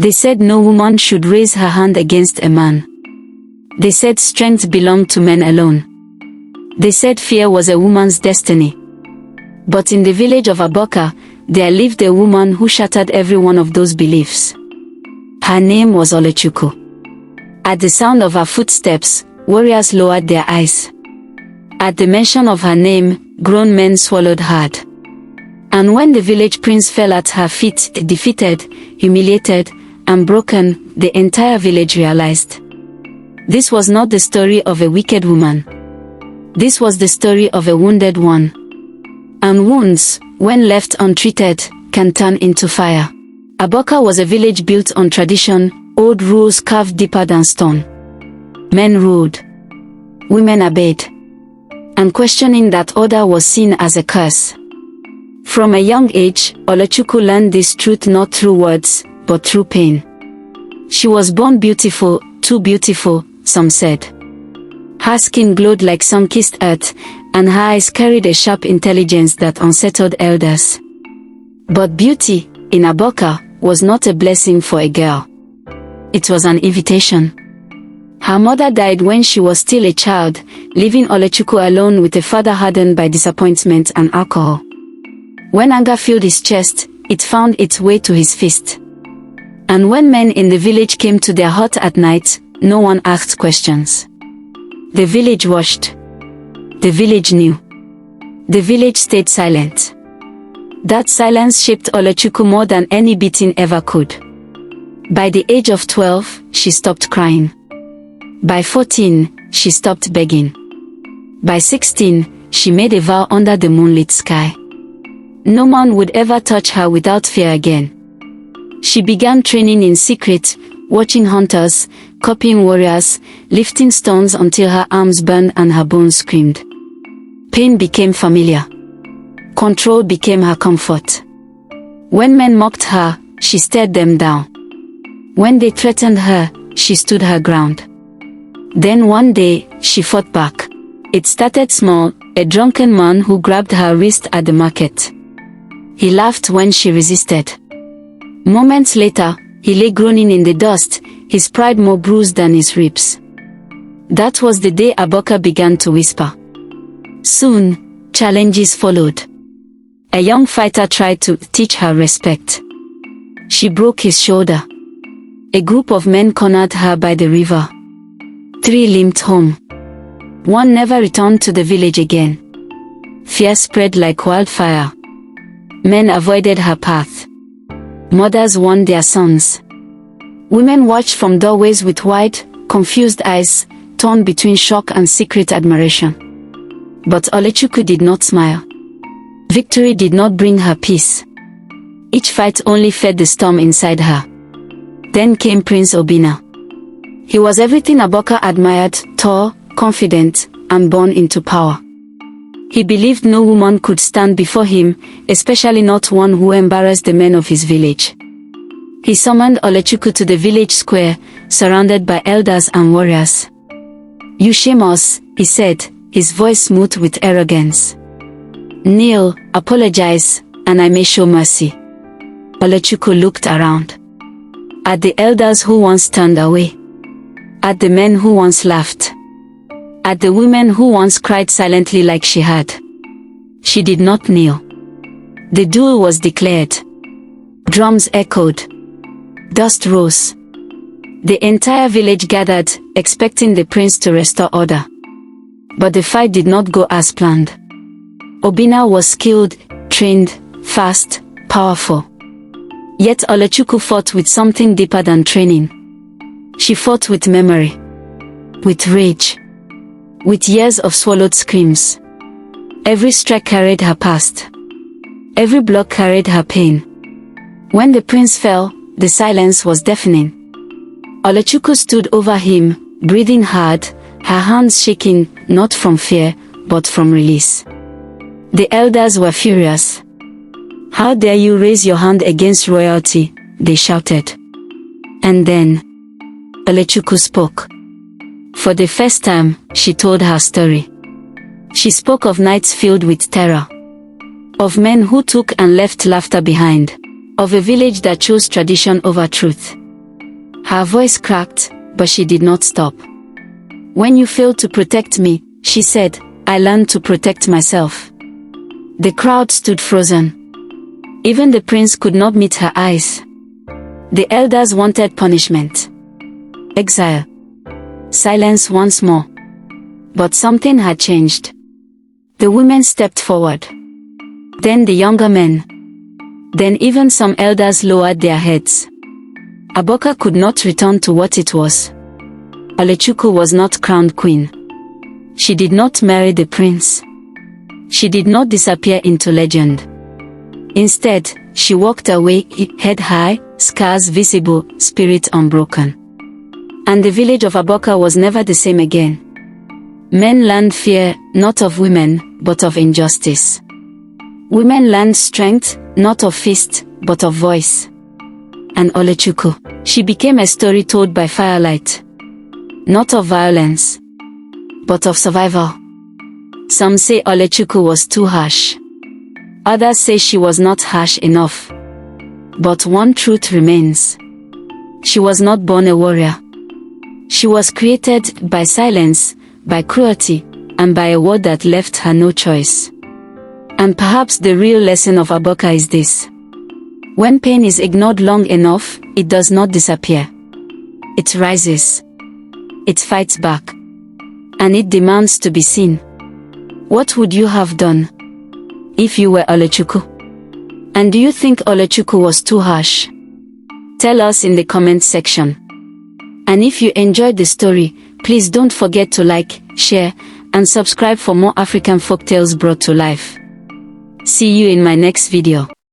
They said no woman should raise her hand against a man. They said strength belonged to men alone. They said fear was a woman's destiny. But in the village of Abaka, there lived a woman who shattered every one of those beliefs. Her name was Oluchuku. At the sound of her footsteps, warriors lowered their eyes. At the mention of her name, grown men swallowed hard. And when the village prince fell at her feet, defeated, humiliated, and broken, the entire village realized. This was not the story of a wicked woman. This was the story of a wounded one. And wounds, when left untreated, can turn into fire. Abaka was a village built on tradition, old rules carved deeper than stone. Men ruled. Women obeyed. And questioning that order was seen as a curse. From a young age, Oluchuku learned this truth not through words, but through pain. She was born beautiful, too beautiful, some said. Her skin glowed like sun-kissed earth, and her eyes carried a sharp intelligence that unsettled elders. But beauty, in Abaka, was not a blessing for a girl. It was an invitation. Her mother died when she was still a child, leaving Oluchuku alone with a father hardened by disappointment and alcohol. When anger filled his chest, it found its way to his fist. And when men in the village came to their hut at night, no one asked questions. The village watched. The village knew. The village stayed silent. That silence shaped Oluchuku more than any beating ever could. By the age of 12, she stopped crying. By 14, she stopped begging. By 16, she made a vow under the moonlit sky. No man would ever touch her without fear again. She began training in secret, watching hunters, copying warriors, lifting stones until her arms burned and her bones screamed. Pain became familiar. Control became her comfort. When men mocked her, she stared them down. When they threatened her, she stood her ground. Then one day, she fought back. It started small, a drunken man who grabbed her wrist at the market. He laughed when she resisted. Moments later, he lay groaning in the dust, his pride more bruised than his ribs. That was the day Abaka began to whisper. Soon, challenges followed. A young fighter tried to teach her respect. She broke his shoulder. A group of men cornered her by the river. 3 limped home. 1 never returned to the village again. Fear spread like wildfire. Men avoided her path. Mothers warned their sons. Women watched from doorways with wide, confused eyes, torn between shock and secret admiration. But Oluchuku did not smile. Victory did not bring her peace. Each fight only fed the storm inside her. Then came Prince Obinna. He was everything Abaka admired, tall, confident, and born into power. He believed no woman could stand before him, especially not one who embarrassed the men of his village. He summoned Oluchuku to the village square, surrounded by elders and warriors. "You shame us," he said, his voice smooth with arrogance. "Kneel, apologize, and I may show mercy." Oluchuku looked around. At the elders who once turned away. At the men who once laughed. At the women who once cried silently like she had. She did not kneel. The duel was declared. Drums echoed. Dust rose. The entire village gathered, expecting the prince to restore order. But the fight did not go as planned. Obinna was skilled, trained, fast, powerful. Yet Oluchuku fought with something deeper than training. She fought with memory. With rage. With years of swallowed screams. Every strike carried her past. Every blow carried her pain. When the prince fell, the silence was deafening. Oluchuku stood over him, breathing hard, her hands shaking, not from fear, but from release. The elders were furious. "How dare you raise your hand against royalty?" they shouted. And then, Oluchuku spoke. For the first time, she told her story. She spoke of nights filled with terror. Of men who took and left laughter behind. Of a village that chose tradition over truth. Her voice cracked, but she did not stop. "When you failed to protect me," she said, "I learned to protect myself." The crowd stood frozen. Even the prince could not meet her eyes. The elders wanted punishment. Exile. Silence once more. But something had changed. The women stepped forward. Then the younger men. Then even some elders lowered their heads. Abaka could not return to what it was. Oluchuku was not crowned queen. She did not marry the prince. She did not disappear into legend. Instead, she walked away, head high, scars visible, spirit unbroken. And the village of Abaka was never the same again. Men learned fear, not of women, but of injustice. Women learned strength, not of fist, but of voice. And Oluchuku, she became a story told by firelight. Not of violence, but of survival. Some say Oluchuku was too harsh. Others say she was not harsh enough. But one truth remains. She was not born a warrior. She was created by silence, by cruelty, and by a word that left her no choice. And perhaps the real lesson of Abaka is this. When pain is ignored long enough, it does not disappear. It rises. It fights back. And it demands to be seen. What would you have done if you were Oluchuku? And do you think Oluchuku was too harsh? Tell us in the comment section. And if you enjoyed the story, please don't forget to like, share, and subscribe for more African folktales brought to life. See you in my next video.